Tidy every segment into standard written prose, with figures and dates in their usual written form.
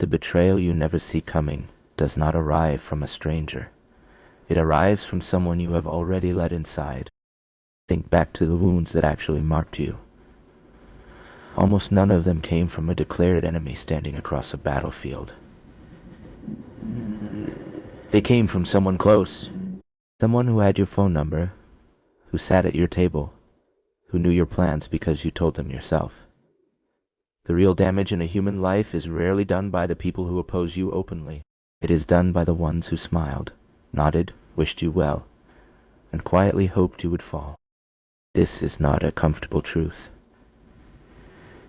The betrayal you never see coming does not arrive from a stranger. It arrives from someone you have already let inside. Think back to the wounds that actually marked you. Almost none of them came from a declared enemy standing across a battlefield. They came from someone close. Someone who had your phone number, who sat at your table, who knew your plans because you told them yourself. The real damage in a human life is rarely done by the people who oppose you openly. It is done by the ones who smiled, nodded, wished you well, and quietly hoped you would fall. This is not a comfortable truth.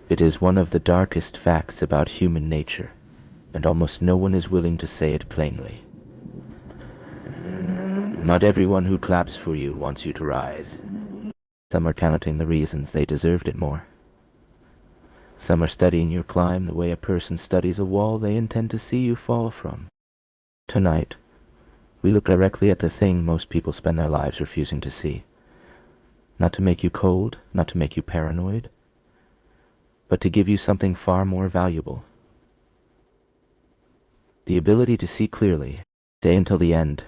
It is one of the darkest facts about human nature, and almost no one is willing to say it plainly. Not everyone who claps for you wants you to rise. Some are counting the reasons they deserved it more. Some are studying your climb the way a person studies a wall they intend to see you fall from. Tonight, we look directly at the thing most people spend their lives refusing to see. Not to make you cold, not to make you paranoid, but to give you something far more valuable. The ability to see clearly, stay until the end,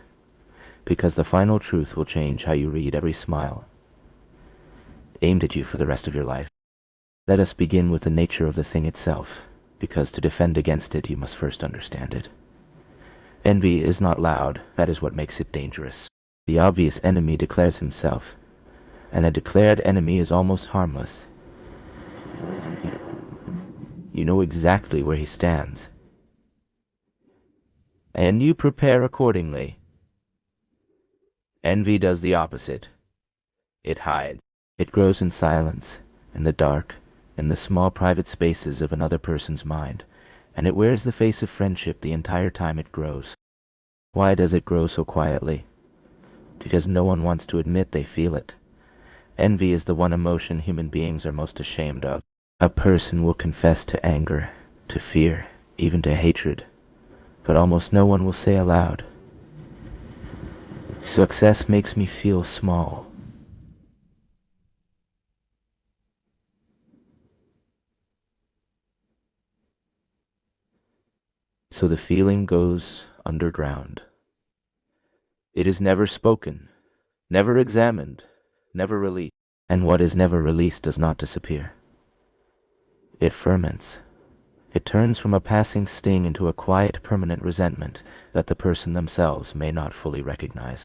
because the final truth will change how you read every smile aimed at you for the rest of your life. Let us begin with the nature of the thing itself, because to defend against it you must first understand it. Envy is not loud, that is what makes it dangerous. The obvious enemy declares himself, and a declared enemy is almost harmless. You know exactly where he stands, and you prepare accordingly. Envy does the opposite. It hides. It grows in silence, in the dark, in the small private spaces of another person's mind, and it wears the face of friendship the entire time it grows. Why does it grow so quietly? Because no one wants to admit they feel it. Envy is the one emotion human beings are most ashamed of. A person will confess to anger, to fear, even to hatred, but almost no one will say aloud, "Success makes me feel small." So the feeling goes underground. It is never spoken, never examined, never released, and what is never released does not disappear. It ferments. It turns from a passing sting into a quiet, permanent resentment that the person themselves may not fully recognize.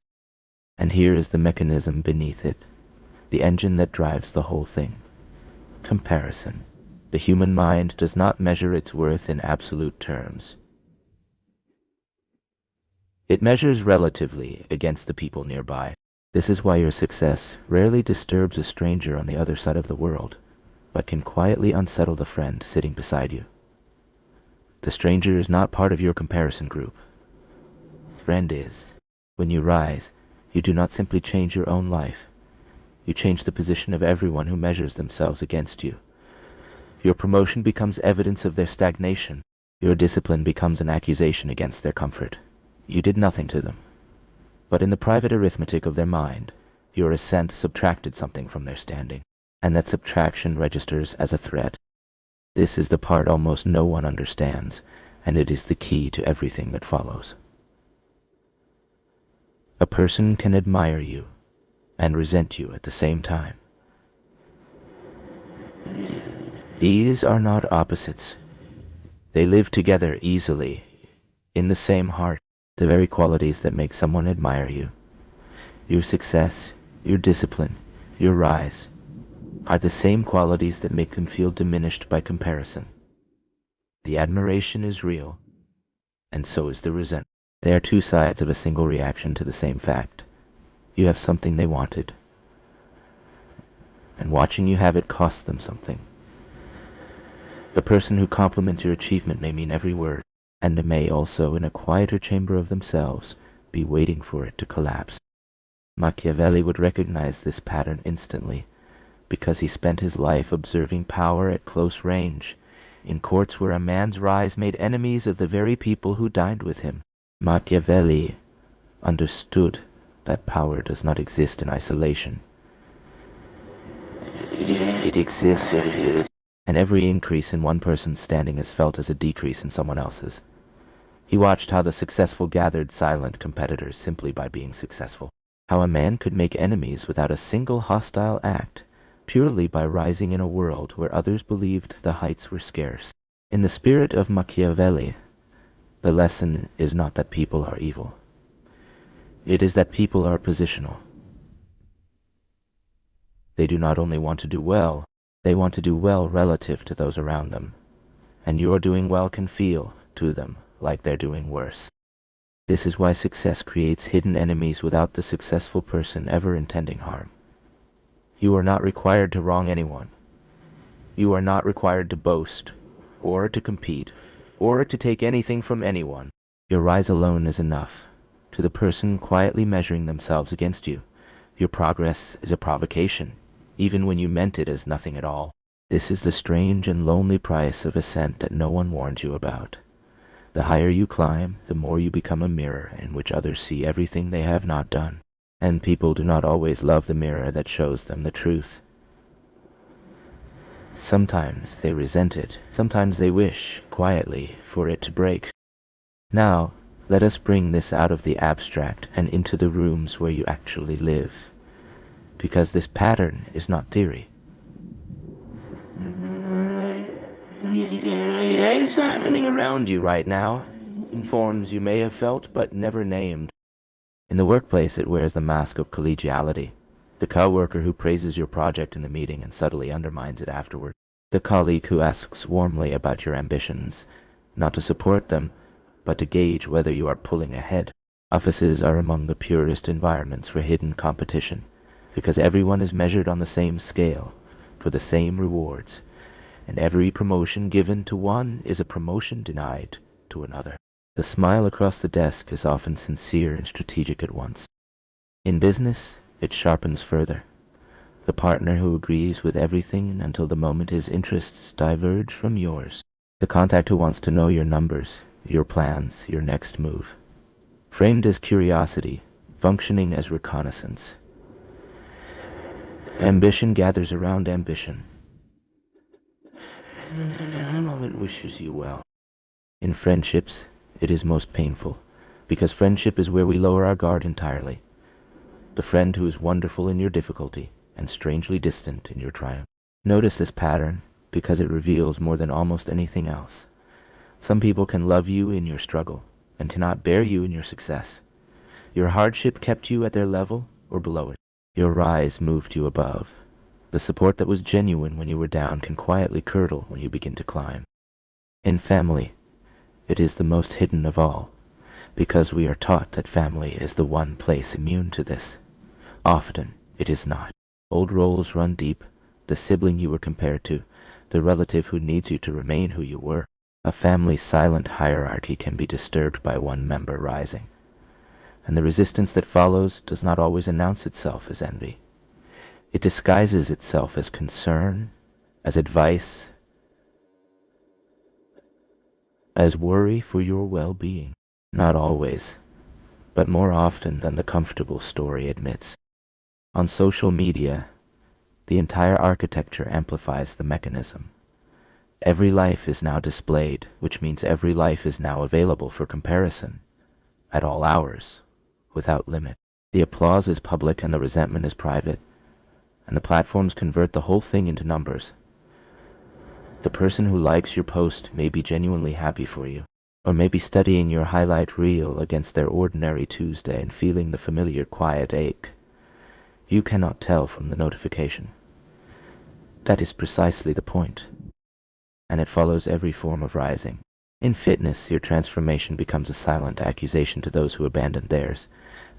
And here is the mechanism beneath it, the engine that drives the whole thing. Comparison. The human mind does not measure its worth in absolute terms. It measures relatively against the people nearby. This is why your success rarely disturbs a stranger on the other side of the world, but can quietly unsettle the friend sitting beside you. The stranger is not part of your comparison group. Friend is. When you rise, you do not simply change your own life. You change the position of everyone who measures themselves against you. Your promotion becomes evidence of their stagnation. Your discipline becomes an accusation against their comfort. You did nothing to them, but in the private arithmetic of their mind, your ascent subtracted something from their standing, and that subtraction registers as a threat. This is the part almost no one understands, and it is the key to everything that follows. A person can admire you and resent you at the same time. These are not opposites. They live together easily, in the same heart. The very qualities that make someone admire you, your success, your discipline, your rise, are the same qualities that make them feel diminished by comparison. The admiration is real, and so is the resentment. They are two sides of a single reaction to the same fact. You have something they wanted, and watching you have it costs them something. The person who compliments your achievement may mean every word, and may also, in a quieter chamber of themselves, be waiting for it to collapse. Machiavelli would recognize this pattern instantly, because he spent his life observing power at close range, in courts where a man's rise made enemies of the very people who dined with him. Machiavelli understood that power does not exist in isolation. It exists, and every increase in one person's standing is felt as a decrease in someone else's. He watched how the successful gathered silent competitors simply by being successful, how a man could make enemies without a single hostile act, purely by rising in a world where others believed the heights were scarce. In the spirit of Machiavelli, the lesson is not that people are evil. It is that people are positional. They do not only want to do well, they want to do well relative to those around them, and your doing well can feel, to them, like they're doing worse. This is why success creates hidden enemies without the successful person ever intending harm. You are not required to wrong anyone. You are not required to boast, or to compete, or to take anything from anyone. Your rise alone is enough. To the person quietly measuring themselves against you, your progress is a provocation, even when you meant it as nothing at all. This is the strange and lonely price of ascent that no one warned you about. The higher you climb, the more you become a mirror in which others see everything they have not done. And people do not always love the mirror that shows them the truth. Sometimes they resent it, sometimes they wish, quietly, for it to break. Now, let us bring this out of the abstract and into the rooms where you actually live, because this pattern is not theory. It's happening around you right now, in forms you may have felt but never named. In the workplace it wears the mask of collegiality. The co-worker who praises your project in the meeting and subtly undermines it afterward. The colleague who asks warmly about your ambitions, not to support them, but to gauge whether you are pulling ahead. Offices are among the purest environments for hidden competition, because everyone is measured on the same scale, for the same rewards, and every promotion given to one is a promotion denied to another. The smile across the desk is often sincere and strategic at once. In business, it sharpens further. The partner who agrees with everything until the moment his interests diverge from yours. The contact who wants to know your numbers, your plans, your next move. Framed as curiosity, functioning as reconnaissance. Ambition gathers around ambition, and all it wishes you well. In friendships, it is most painful, because friendship is where we lower our guard entirely. The friend who is wonderful in your difficulty and strangely distant in your triumph. Notice this pattern, because it reveals more than almost anything else. Some people can love you in your struggle, and cannot bear you in your success. Your hardship kept you at their level or below it. Your rise moved you above. The support that was genuine when you were down can quietly curdle when you begin to climb. In family, it is the most hidden of all, because we are taught that family is the one place immune to this. Often, it is not. Old roles run deep, the sibling you were compared to, the relative who needs you to remain who you were. A family's silent hierarchy can be disturbed by one member rising, and the resistance that follows does not always announce itself as envy. It disguises itself as concern, as advice, as worry for your well-being. Not always, but more often than the comfortable story admits. On social media, the entire architecture amplifies the mechanism. Every life is now displayed, which means every life is now available for comparison, at all hours, without limit. The applause is public and the resentment is private, and the platforms convert the whole thing into numbers. The person who likes your post may be genuinely happy for you, or may be studying your highlight reel against their ordinary Tuesday and feeling the familiar quiet ache. You cannot tell from the notification. That is precisely the point, and it follows every form of rising. In fitness, your transformation becomes a silent accusation to those who abandoned theirs,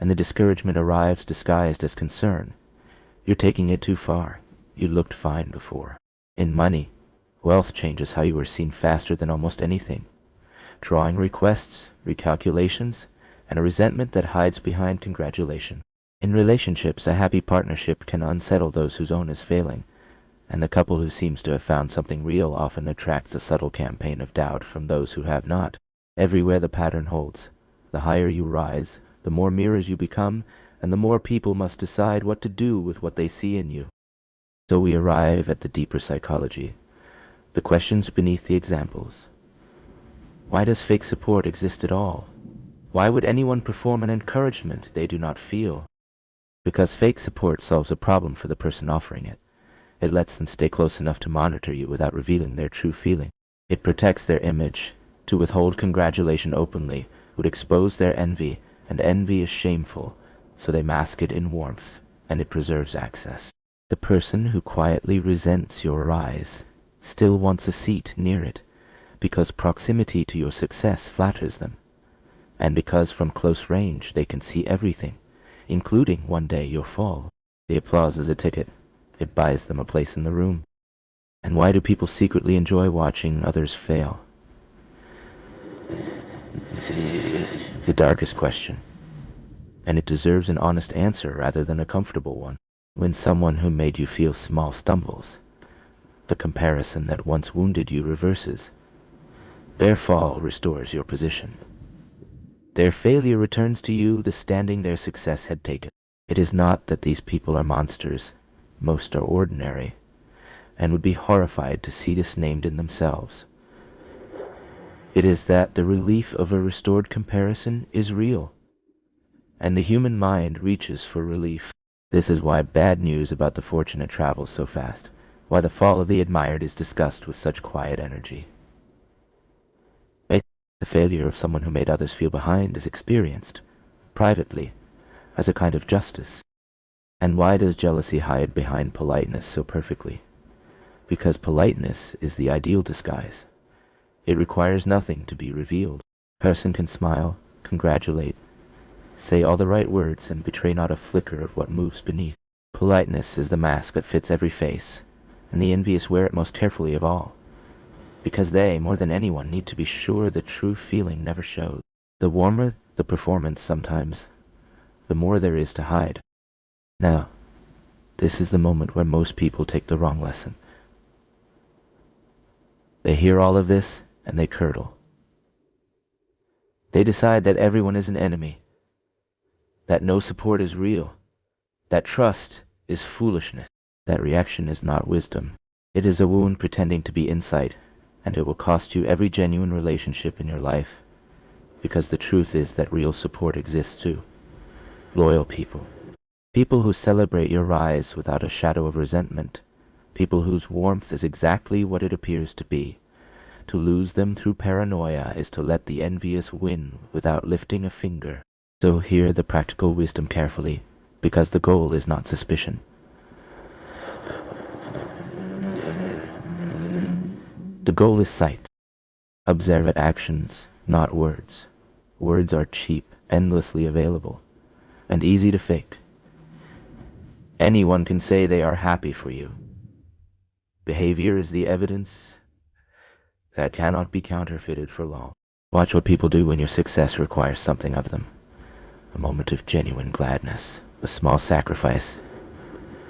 and the discouragement arrives disguised as concern. You're taking it too far. You looked fine before. In money, wealth changes how you are seen faster than almost anything, drawing requests, recalculations, and a resentment that hides behind congratulation. In relationships, a happy partnership can unsettle those whose own is failing, and the couple who seems to have found something real often attracts a subtle campaign of doubt from those who have not. Everywhere the pattern holds. The higher you rise, the more mirrors you become, and the more people must decide what to do with what they see in you. So we arrive at the deeper psychology, The questions beneath the examples. Why does fake support exist at all? Why would anyone perform an encouragement they do not feel? Because fake support solves a problem for the person offering it. It lets them stay close enough to monitor you without revealing their true feeling. It protects their image. To withhold congratulation openly would expose their envy, and envy is shameful, so they mask it in warmth, and it preserves access. The person who quietly resents your rise still wants a seat near it, because proximity to your success flatters them, and because from close range they can see everything, including one day your fall. The applause is a ticket. It buys them a place in the room. And why do people secretly enjoy watching others fail? The darkest question, and it deserves an honest answer rather than a comfortable one. When someone who made you feel small stumbles, the comparison that once wounded you reverses. Their fall restores your position. Their failure returns to you the standing their success had taken. It is not that these people are monsters. Most are ordinary, and would be horrified to see this named in themselves. It is that the relief of a restored comparison is real, and the human mind reaches for relief. This is why bad news about the fortunate travels so fast, why the fall of the admired is discussed with such quiet energy. The failure of someone who made others feel behind is experienced, privately, as a kind of justice. And why does jealousy hide behind politeness so perfectly? Because politeness is the ideal disguise. It requires nothing to be revealed. A person can smile, congratulate, say all the right words, and betray not a flicker of what moves beneath. Politeness is the mask that fits every face, and the envious wear it most carefully of all, because they, more than anyone, need to be sure the true feeling never shows. The warmer the performance sometimes, the more there is to hide. Now, this is the moment where most people take the wrong lesson. They hear all of this, and they curdle. They decide that everyone is an enemy, that no support is real, that trust is foolishness. That reaction is not wisdom. It is a wound pretending to be insight, and it will cost you every genuine relationship in your life, because the truth is that real support exists too. Loyal people. People who celebrate your rise without a shadow of resentment. People whose warmth is exactly what it appears to be. To lose them through paranoia is to let the envious win without lifting a finger. So hear the practical wisdom carefully, because the goal is not suspicion. The goal is sight. Observe actions, not words. Words are cheap, endlessly available, and easy to fake. Anyone can say they are happy for you. Behavior is the evidence that cannot be counterfeited for long. Watch what people do when your success requires something of them. A moment of genuine gladness, a small sacrifice,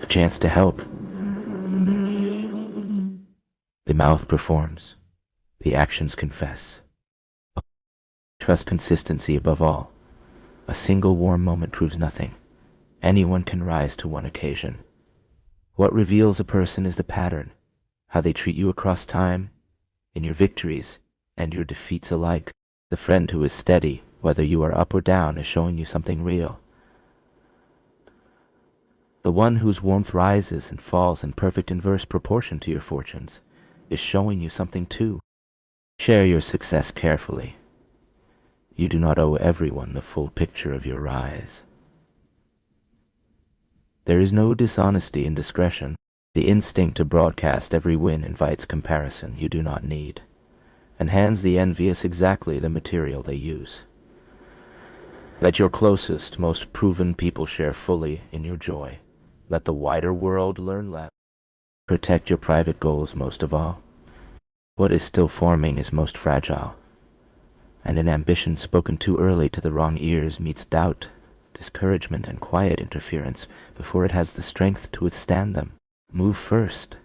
a chance to help. The mouth performs, the actions confess. Trust consistency above all. A single warm moment proves nothing. Anyone can rise to one occasion. What reveals a person is the pattern, how they treat you across time, in your victories and your defeats alike. The friend who is steady, whether you are up or down, is showing you something real. The one whose warmth rises and falls in perfect inverse proportion to your fortunes is showing you something too. Share your success carefully. You do not owe everyone the full picture of your rise. There is no dishonesty in discretion. The instinct to broadcast every win invites comparison you do not need, and hands the envious exactly the material they use. Let your closest, most proven people share fully in your joy. Let the wider world learn less. Protect your private goals most of all. What is still forming is most fragile, and an ambition spoken too early to the wrong ears meets doubt, discouragement, and quiet interference before it has the strength to withstand them. Move first,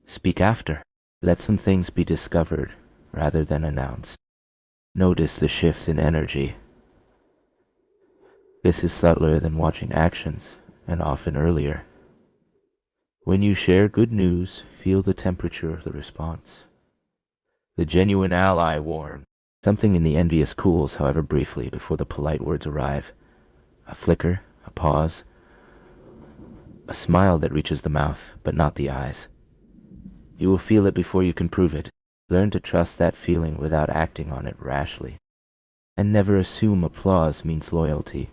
speak after. Let some things be discovered rather than announced. Notice the shifts in energy. This is subtler than watching actions, and often earlier. When you share good news, feel the temperature of the response. The genuine ally warm. Something in the envious cools, however briefly, before the polite words arrive. A flicker, a pause, a smile that reaches the mouth, but not the eyes. You will feel it before you can prove it. Learn to trust that feeling without acting on it rashly. And never assume applause means loyalty.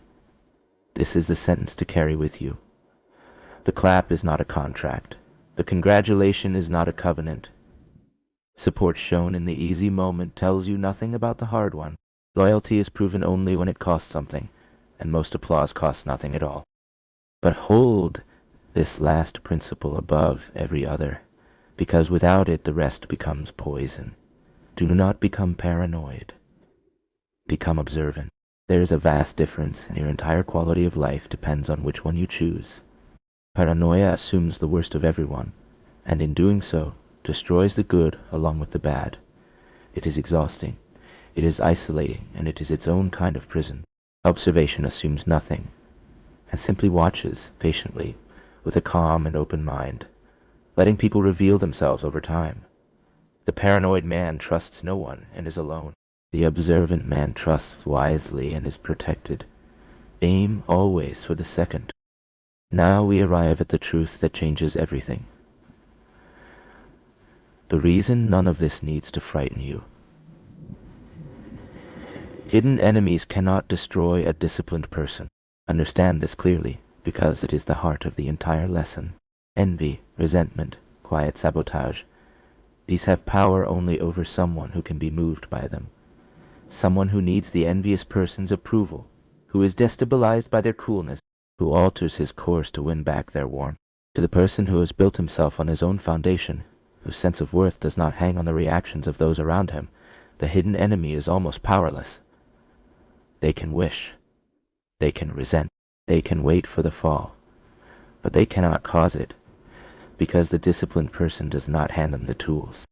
This is the sentence to carry with you. The clap is not a contract. The congratulation is not a covenant. Support shown in the easy moment tells you nothing about the hard one. Loyalty is proven only when it costs something, and most applause costs nothing at all. But hold this last principle above every other, because without it the rest becomes poison. Do not become paranoid. Become observant. There is a vast difference, and your entire quality of life depends on which one you choose. Paranoia assumes the worst of everyone, and in doing so, destroys the good along with the bad. It is exhausting, it is isolating, and it is its own kind of prison. Observation assumes nothing, and simply watches, patiently, with a calm and open mind, letting people reveal themselves over time. The paranoid man trusts no one and is alone. The observant man trusts wisely and is protected. Aim always for the second. Now we arrive at the truth that changes everything. The reason none of this needs to frighten you. Hidden enemies cannot destroy a disciplined person. Understand this clearly, because it is the heart of the entire lesson. Envy, resentment, quiet sabotage. These have power only over someone who can be moved by them. Someone who needs the envious person's approval, who is destabilized by their coolness, who alters his course to win back their warmth. To the person who has built himself on his own foundation, whose sense of worth does not hang on the reactions of those around him, the hidden enemy is almost powerless. They can wish, they can resent, they can wait for the fall, but they cannot cause it, because the disciplined person does not hand them the tools.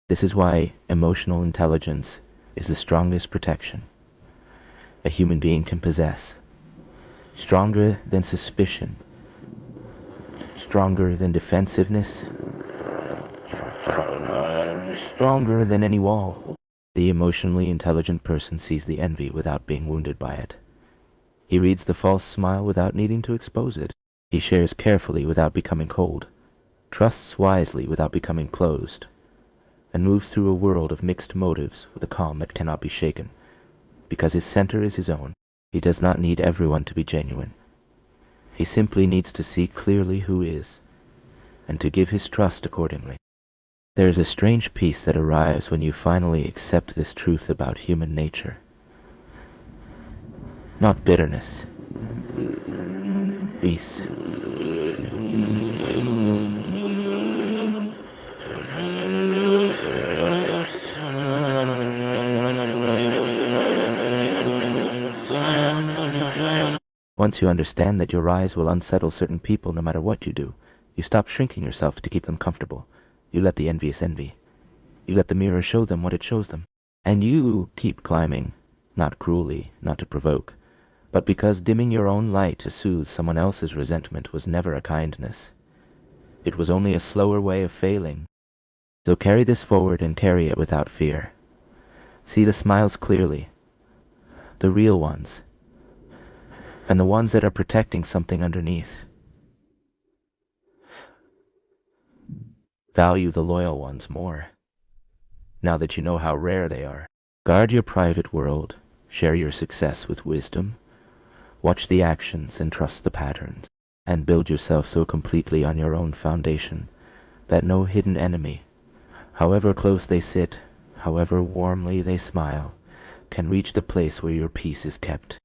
This is why emotional intelligence is the strongest protection a human being can possess. Stronger than suspicion, stronger than defensiveness, stronger than any wall. The emotionally intelligent person sees the envy without being wounded by it. He reads the false smile without needing to expose it. He shares carefully without becoming cold, trusts wisely without becoming closed, and moves through a world of mixed motives with a calm that cannot be shaken. Because his center is his own, he does not need everyone to be genuine. He simply needs to see clearly who is, and to give his trust accordingly. There is a strange peace that arrives when you finally accept this truth about human nature. Not bitterness. Peace. Once you understand that your rise will unsettle certain people no matter what you do, you stop shrinking yourself to keep them comfortable. You let the envious envy. You let the mirror show them what it shows them. And you keep climbing, not cruelly, not to provoke, but because dimming your own light to soothe someone else's resentment was never a kindness. It was only a slower way of failing. So carry this forward and carry it without fear. See the smiles clearly, the real ones, and the ones that are protecting something underneath. Value the loyal ones more, now that you know how rare they are. Guard your private world, share your success with wisdom, watch the actions and trust the patterns, and build yourself so completely on your own foundation that no hidden enemy, however close they sit, however warmly they smile, can reach the place where your peace is kept.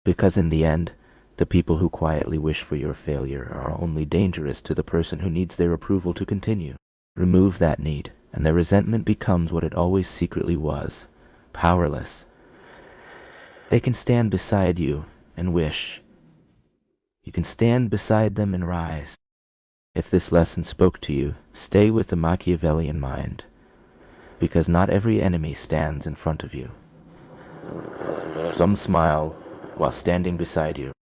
Because in the end, the people who quietly wish for your failure are only dangerous to the person who needs their approval to continue. Remove that need, and their resentment becomes what it always secretly was, powerless. They can stand beside you and wish. You can stand beside them and rise. If this lesson spoke to you, stay with the Machiavellian mind, because not every enemy stands in front of you. Some smile while standing beside you.